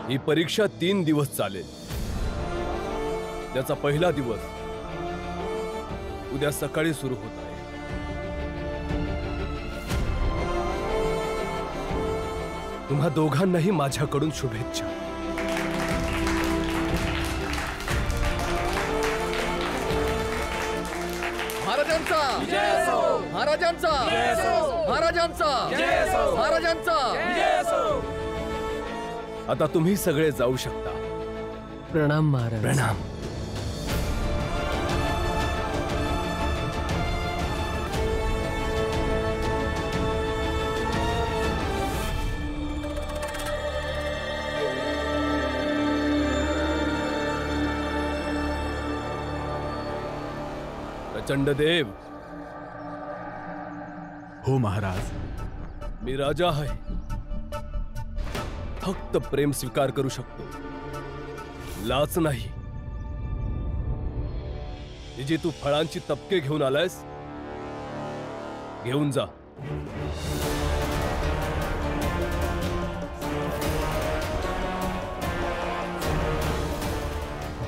ही परीक्षा 3 दिवस चालेल। त्याचा पहिला दिवस उद्या सकाळी सुरू होत आहे। तुम्हा दोघांनाही माझ्याकडून शुभेच्छा। महाराजांचा विजय असो, महाराजांचा विजय असो, महाराजांचा विजय असो, महाराजांचा विजय असो। आता तुम्ही सगळे जाऊ शकता। प्रणाम महाराज। प्रणाम। प्रचंड देव। हो महाराज। मी राजा आहे, फक्त प्रेम स्वीकार करू शकतो, लाच नाही। जी तू फळांची तपके घेऊन आलायस, घेऊन जा।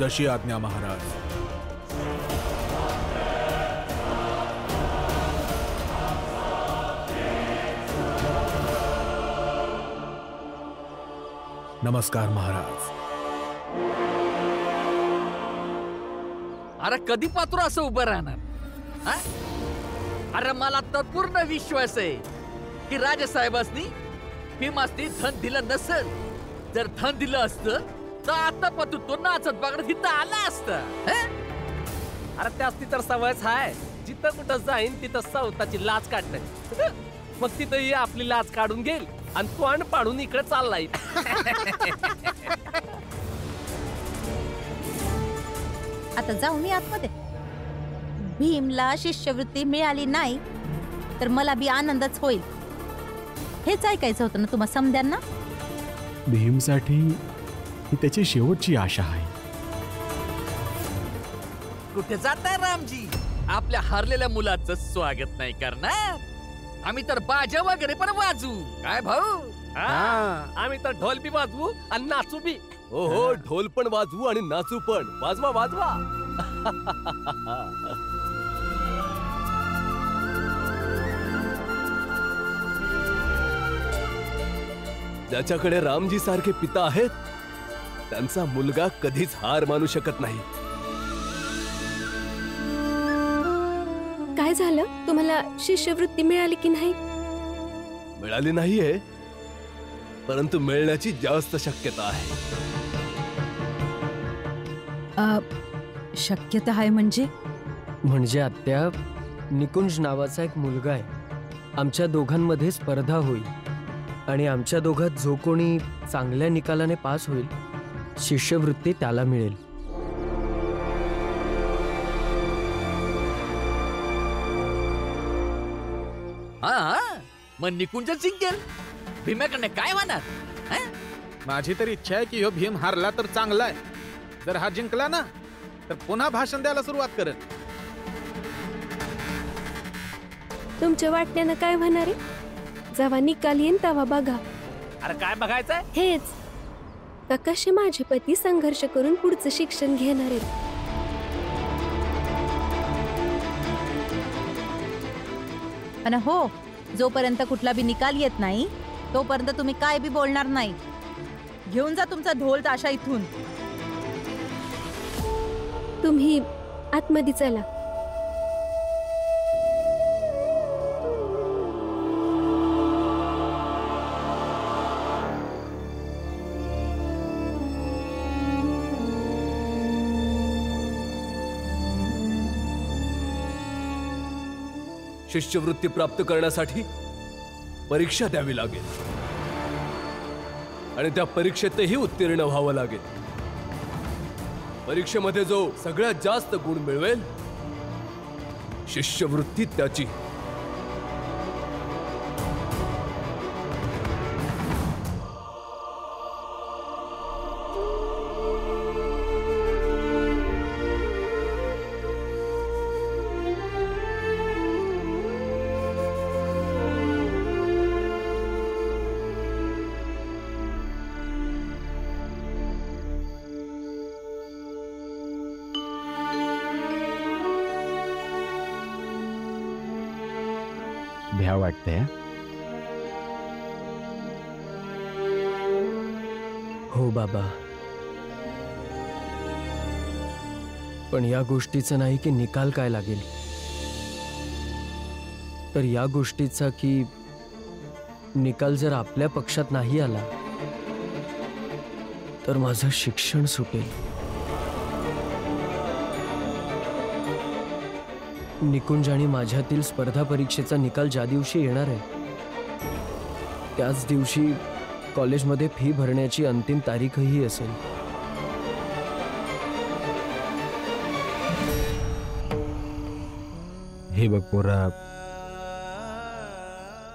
जशी आज्ञा महाराज। नमस्कार महाराज। अरे कधी पात्र असं उभं राहणार? हा? अरे मला तर पूर्ण विश्वास आहे की राजसाहेबांनी भीमासनी धन दिलं नसेल। जर धन दिलं असतं तर आता पतू तो नाचत बागडत इथं आला असता। अरे त्यासनी तर सवयच आहे, जिथं कुठं जाईन तिथं स्वतःची लाच काढणं। मग तिथंही आपली लाच काढून घेईल आणि तोंड पाडून इकडे चाललाय। आता जाऊ मी आतमध्ये। भीमला शिष्यवृत्ती मिळाली नाही तर मला बी आनंदच होईल। हेच ऐकायचं होतं ना तुम्हा समद्यांना? भीमसाठी ही त्याची शेवटची आशा आहे। कुठे जाताय रामजी? आपल्या हारलेल्या मुलाचं स्वागत नाही करणार? आम्ही तर बाजा वगैरे पण वाजू, काय भाऊ? आम्ही तर ढोल बी वाजवू आणि नाचू बी। हो हो, ढोल पण वाजवू आणि नाचू पण। वाजवा वाजवा। ज्याच्याकडे रामजी सारखे पिता आहेत, त्यांचा मुलगा कधीच हार मानू शकत नाही। काय झालं? तुम्हाला शिष्यवृत्ती मिळाली की नाही? मिळाली नाहीये, परंतु मिळण्याची जास्त शक्यता आहे। शक्यता आहे म्हणजे आत्या, निकुंज नावाचा एक मुलगा आहे। आमच्या दोघांमध्ये स्पर्धा होईल आणि आमच्या दोघात जो कोणी चांगल्या निकालाने पास होईल, शिष्यवृत्ती त्याला मिळेल। हा, मग निकुंज जिंकेल, भीम्याकडे काय होणार? माझी तर इच्छा आहे की ह्यो भीम हारला तर चांगला आहे, जर हा जिंकला ना तर पुन्हा भाषण द्यायला सुरुवात करेल। तुमच्या वाटण्यानं काय होणार आहे? जेव्हा निकाल येईन तेव्हा बघा। अरे काय बघायचंय? हेच का कसे माझे पती संघर्ष करून पुढचं शिक्षण घेणार आहेत। आणि हो, जोपर्यंत कुठला बी निकाल येत नाही तोपर्यंत तुम्ही काय बी बोलणार नाही। घेऊन जा तुमचा ढोल ताशा इथून। तुम्ही आतमध्ये चला। शिष्यवृत्ती प्राप्त करण्यासाठी परीक्षा द्यावी लागेल आणि त्या परीक्षेतही उत्तीर्ण व्हावं लागेल। परीक्षेमध्ये जो सगळ्यात जास्त गुण मिळवेल, शिष्यवृत्ती त्याची। भ्या वाटतंय हं? हो बाबा, पण या गोष्टीचं नाही की निकाल काय लागेल, तर या गोष्टीचा की निकाल जर आपल्या पक्षात नाही आला तर माझं शिक्षण सुटेल. निकुंज आणि माझ्यातील स्पर्धा परीक्षेचा निकाल ज्या दिवशी येणार आहे त्याच दिवशी कॉलेजमध्ये फी भरण्याची अंतिम तारीखही असेल. हे बघ पोरा,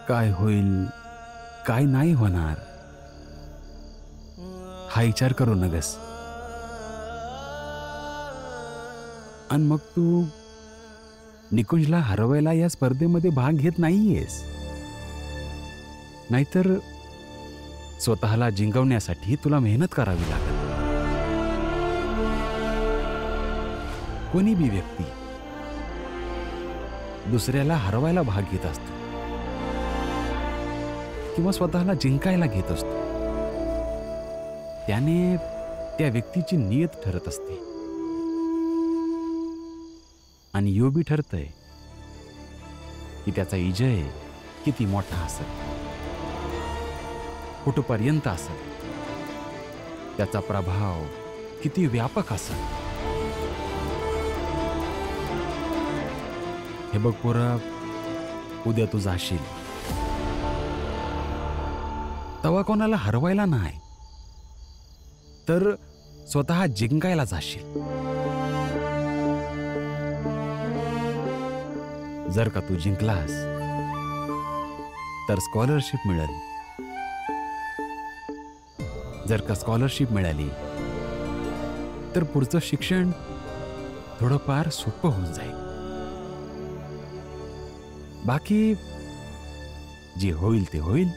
काय होईल काय नाही होणार हा विचार करू नगस. आणि मग तू निकुंजला हरवायला या स्पर्धेमध्ये भाग घेत नाहीयेस, नाहीतर स्वतःला जिंकवण्यासाठी तुला मेहनत करावी लागेल. कोणी बी व्यक्ती दुसऱ्याला हरवायला भाग घेत असतो किंवा स्वतःला जिंकायला घेत असतो, त्याने त्या व्यक्तीची नियत ठरत असते. आणि यो बी ठरतंय की त्याचा विजय किती मोठा असेल, कुठपर्यंत असेल, त्याचा प्रभाव किती व्यापक असेल. हे बघ पोरा, उद्या तू जाशील तेव्हा कोणाला हरवायला नाही तर स्वतः जिंकायला जाशील. जर का तू जिंकलास तर स्कॉलरशिप मिळेल. जर का स्कॉलरशिप मिळाली तर पुढचं शिक्षण थोडंफार सोपं होऊन जाईल. बाकी जे होईल ते होईल.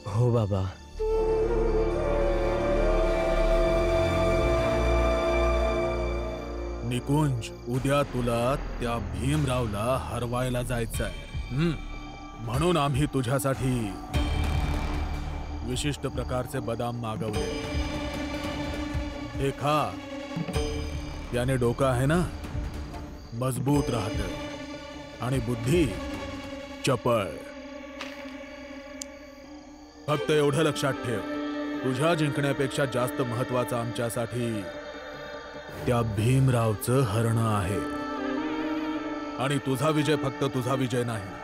हो बाबा. निकुंज, उद्या तुला त्या भीमरावला हरवायला जायचंय. म्हणून आम्ही तुझ्यासाठी विशिष्ट प्रकारचे बदाम मागवले. हे खा, त्याने डोकं आहे ना मजबूत राहतं आणि बुद्धी चपळ. फक्त एवढं लक्षात ठेव, तुझ्या जिंकण्यापेक्षा जास्त महत्वाचं आमच्यासाठी त्या भीमरावचं हरणं आहे. आणि तुझा विजय फक्त तुझा विजय नाही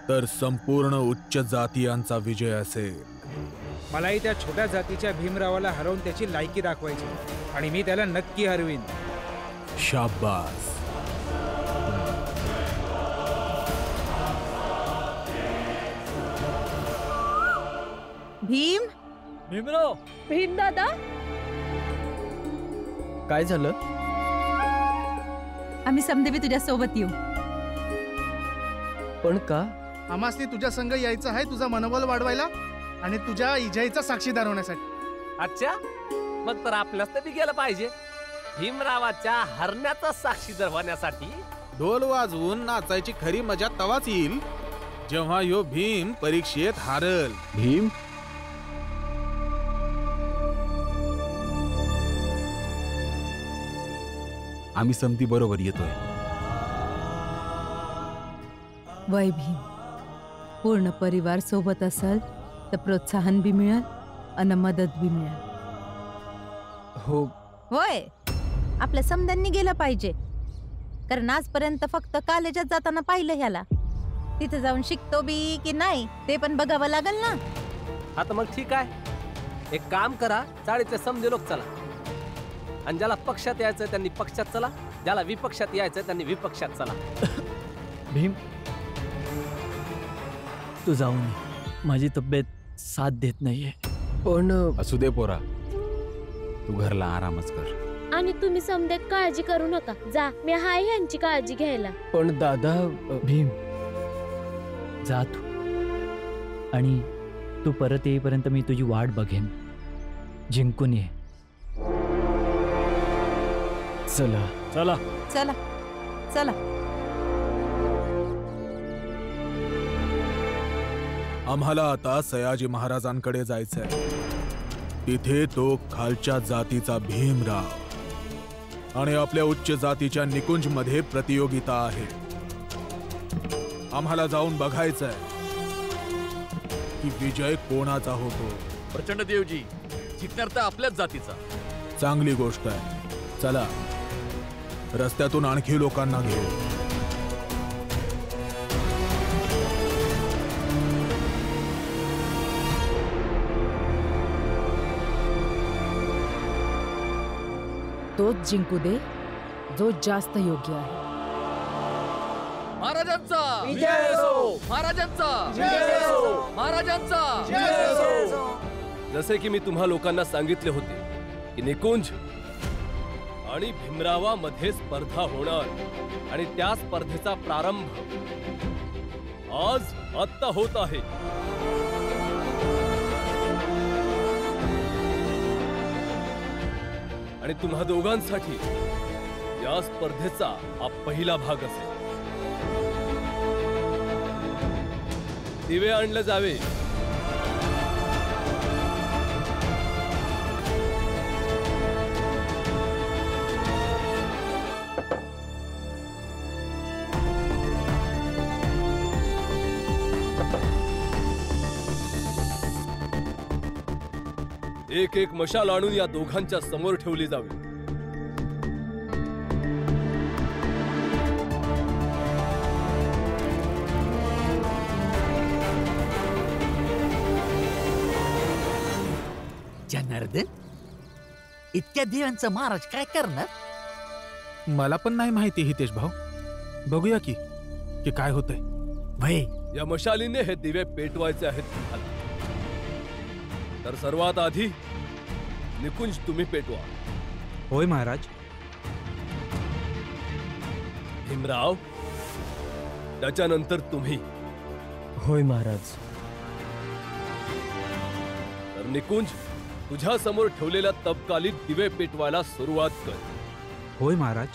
तर संपूर्ण उच्च जातीयांचा विजय असेल. मलाही त्या छोट्या जातीच्या भीमरावाला हरवून त्याची लायकी दाखवायची आणि मी त्याला नक्की हरवीन. शाबास. भीम, भीमराव, भीम दादा, काय झालं? आम्ही समदेवी तुझ्या सोबत येऊ. पण का? आम्हासनी तुझ्या संग यायचं आहे तुझा मनोबल वाढवायला आणि तुझ्या इजाईचा साक्षीदार होण्यासाठी. अच्छा, मग तर आपल्याच तरी गेलं पाहिजे भीमरावाच्या हरण्याचा साक्षीदार होण्यासाठी. ढोल वाजवून नाचायची खरी मजा तवाच येईल जेव्हा यो भीम परीक्षेत हारल. भीम, आम्ही समती बरोबर येतोय. वय भीम, पूर्ण परिवार सोबत असेल तर प्रोत्साहन बी मिळेल आणि मदत बी मिळेल. हो. होय, आपल्या समद्यांनी गेलं पाहिजे, कारण आजपर्यंत फक्त कॉलेजात जाताना पाहिलं ह्याला. तिथे जाऊन शिकतो बी की नाही ते पण बघावं लागेल ना. आता मग ठीक आहे, एक काम करा, चाळीतले समजे लोक चला, आणि ज्याला पक्षात यायचं त्यांनी पक्षात चला, ज्याला विपक्षात यायचं त्यांनी विपक्षात चला. भीम, तू जाऊन ये. माझी तब्येत साथ देत नाहीये. पण असू दे पोरा, तू घरला आरामच कर. आणि तुम्ही समजा काळजी करू नका. जा, मी हाय यांची काळजी घ्यायला. पण दादा, भीम जा तू, आणि तू परत येईपर्यंत मी तुझी वाट बघेन. जिंकून ये. चला चला चला चला. आम्हाला आता सयाजी महाराजांकडे जायचंय. तिथे तो खालच्या जातीचा भीमराव आणि आपल्या उच्च जातीच्या निकुंज मध्ये प्रतियोगिता आहे. आम्हाला जाऊन बघायचंय की विजय कोणाचा होतो. प्रचंड देवजी, जिंकणार तर आपल्याच जातीचा. चांगली गोष्ट आहे. चला रस्त्यातून आणखी लोकांना घेऊ. तोच जिंकू दे जो जास्त योग्य आहे. महाराजांचा विजय असो! महाराजांचा विजय असो! महाराजांचा विजय असो! जसे की मी तुम्हा लोकांना सांगितले होते की निकुंज आणि भीमरावामध्ये स्पर्धा होणार आणि त्या स्पर्धेचा प्रारंभ आज आत्ता होत आहे. आणि तुम्हा दोघांसाठी या स्पर्धेचा हा पहिला भाग असेल. दिवे आणले जावे. एक एक मशाल आणून या दोघांच्या समोर ठेवली जावी. जनार्दन, इतक्या दिव्यांचा महाराज काय करणार? मला पण नाही माहिती हितेश भाऊ. बघूया की काय होतंय. भय, या मशालीने हे दिवे पेटवायचे आहेत तुम्हाला. तर सर्वात आधी निकुंज तुम्ही पेटवा. होय महाराज. भीमराव, त्याच्यानंतर तुम्ही. होय महाराज. तर निकुंज, तुझ्या समोर ठेवलेल्या तबकालीत दिवे पेटवायला सुरुवात कर. होय महाराज.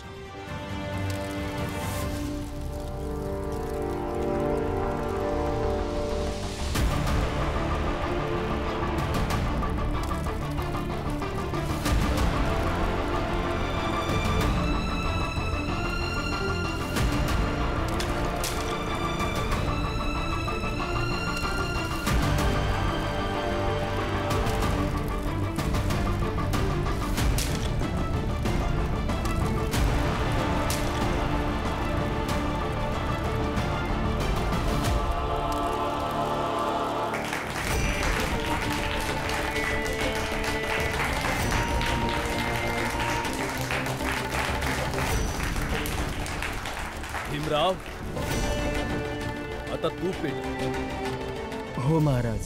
भीमराव, आता तू पेट. हो महाराज.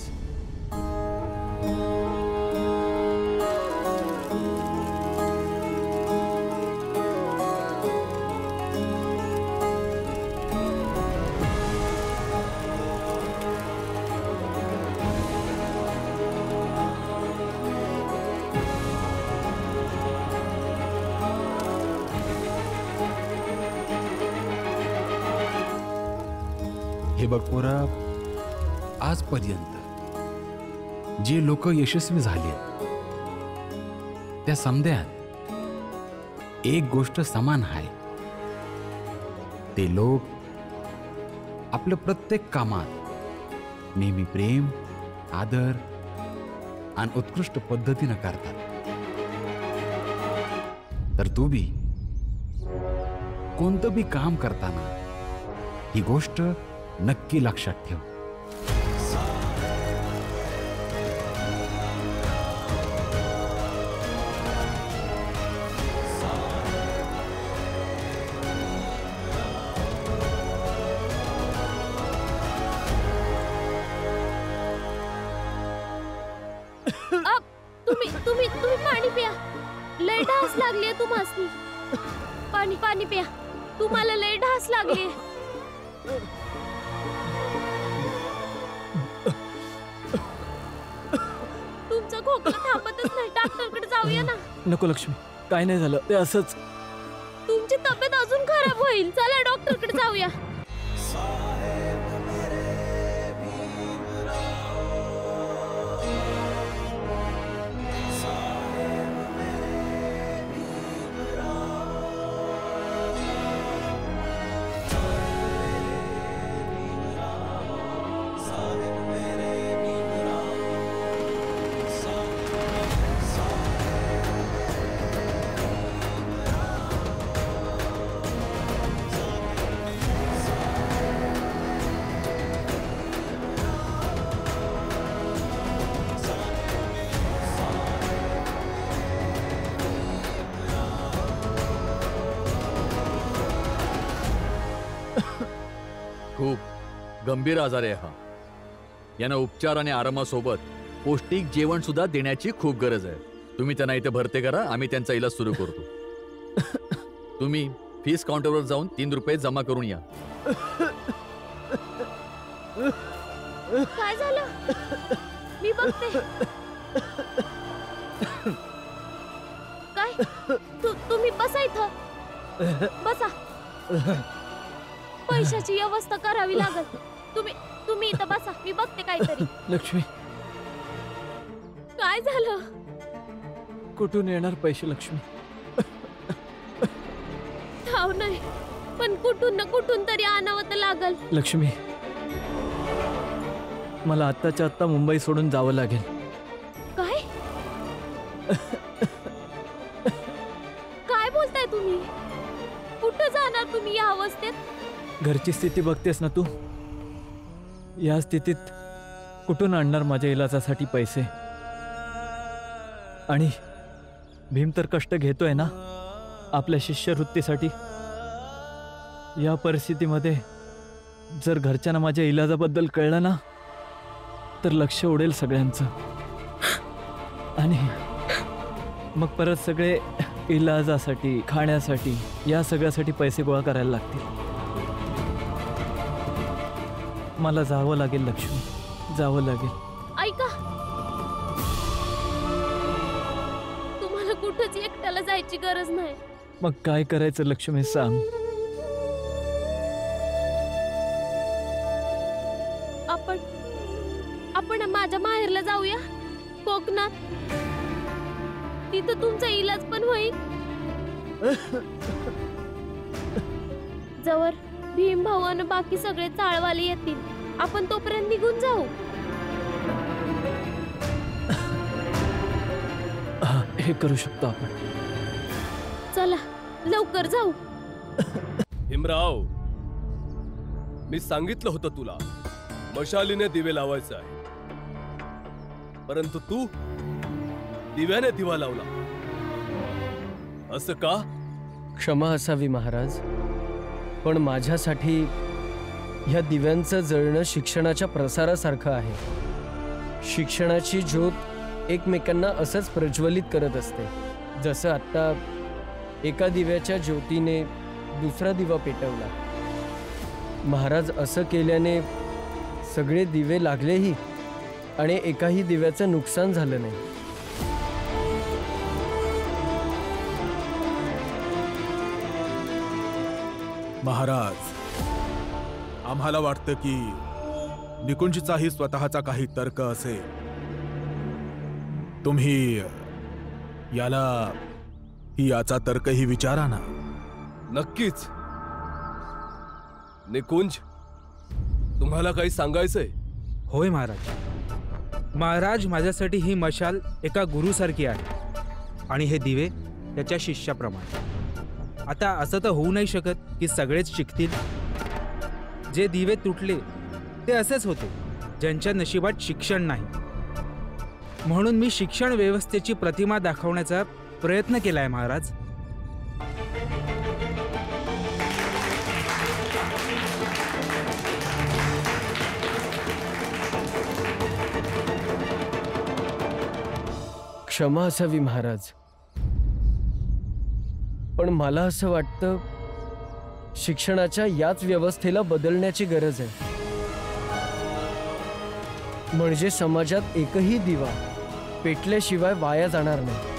हे बघ पोरा, आजपर्यंत जे लोक यशस्वी झाले त्या समद्यात एक गोष्ट समान आहे. ते लोक आपलं प्रत्येक कामात नेहमी प्रेम, आदर आणि उत्कृष्ट पद्धतीनं करतात. तर तू बी कोणतं बी काम करताना ही गोष्ट नक्की लक्षात ठेव. तुम्ही पाणी प्या. लय ढास लागली तुम्हासनी. पाणी प्या. तुम्हाला लय ढास लागली. तुमचा खोकला थांबतच नाही. डॉक्टरकडे जाऊया ना. नको लक्ष्मी, काय नाही झालं. ते असंच. तुमची तब्येत अजून खराब होईल. चला डॉक्टरकडे जाऊया. गंभीर आजार आहे हा. यांना उपचार आणि आरामासोबत पौष्टिक जेवण सुद्धा देण्याची खूप गरज आहे. तुम्ही त्यांना इथे भरती करा, आम्ही त्यांचा इलाज सुरू करतो. तुम्ही फीस काउंटरवर जाऊन 3 रुपये जमा करून या. काय झालं? मी बघते. काय? तुम्ही बसा इथं. बसा. पैशाची व्यवस्था करावी लागल. तुम्ही इथं बसा, मी बघते काहीतरी. लक्ष्मी, काय झालं? कुठून येणार पैसे लक्ष्मी? ठाव नाही, पण कुठून ना कुठून तरी आणावं तर लागल. लक्ष्मी, मला आत्ताच्या आत्ता मुंबई सोडून जावं लागेल. काय? काय बोलताय तुम्ही? कुठं जाणार तुम्ही या अवस्थेत? घरची स्थिती बघतेस ना तू. या स्थितीत कुठून आणणार माझ्या इलाजासाठी पैसे? आणि भीम तर कष्ट घेतोय ना आपल्या शिष्यवृत्तीसाठी. या परिस्थितीमध्ये जर घरच्यांना माझ्या इलाजाबद्दल कळलं ना तर लक्ष उडेल सगळ्यांचं. आणि मग परत सगळे इलाजासाठी, खाण्यासाठी, या सगळ्यासाठी पैसे गोळा करायला लागतील. मला जावं लागेल लक्ष्मी, जावं लागेल. ऐका, तुम्हाला कुठंच एकट्याला जायची गरज नाही. मग काय करायचं लक्ष्मी सांग. आपण माझ्या माहेरला जाऊया, कोकणात. तिथं तुमचा इलाज पण होईल. जवळ भीम भाऊ आणि बाकी सगळे चाळवाले येतील, आपण तोपर्यंत निघून जाऊ. हे करू शकतो आपण. चला लवकर जाऊ. भीमराव, मी सांगितलं होतं तुला मशालीने दिवे लावायचे आहे, परंतु तू दिव्याने दिवा लावला. असं का? क्षमा असावी महाराज, पण माझ्यासाठी ह्या दिव्यांचं जळणं शिक्षणाच्या प्रसारासारखं आहे. शिक्षणाची ज्योत एकमेकांना असंच प्रज्वलित करत असते, जसं आत्ता एका दिव्याच्या ज्योतीने दुसरा दिवा पेटवला. महाराज, असं केल्याने सगळे दिवे लागलेही आणि एकाही दिव्याचं नुकसान झालं नाही. महाराज, आम्हाला वाटतं की निकुंजचाही स्वतःचा काही तर्क असेल. तुम्ही याचा तर्कही विचारा ना. नक्कीच. निकुंज, तुम्हाला काही सांगायचंय? होय महाराज. महाराज, माझ्यासाठी ही मशाल एका गुरुसारखी आहे आणि हे दिवे त्याच्या शिष्याप्रमाणे. आता असं तर होऊ नाही शकत की सगळेच शिकतील. जे दिवे तुटले ते असेच होते ज्यांच्या नशिबात शिक्षण नाही. म्हणून मी शिक्षण व्यवस्थेची प्रतिमा दाखवण्याचा प्रयत्न केलाय महाराज. क्षमा असावी महाराज, पण मला असं वाटतं शिक्षणाच्या याच व्यवस्थेला बदलण्याची गरज आहे. म्हणजे समाजात एकही दिवा पेटल्याशिवाय वाया जाणार नाही.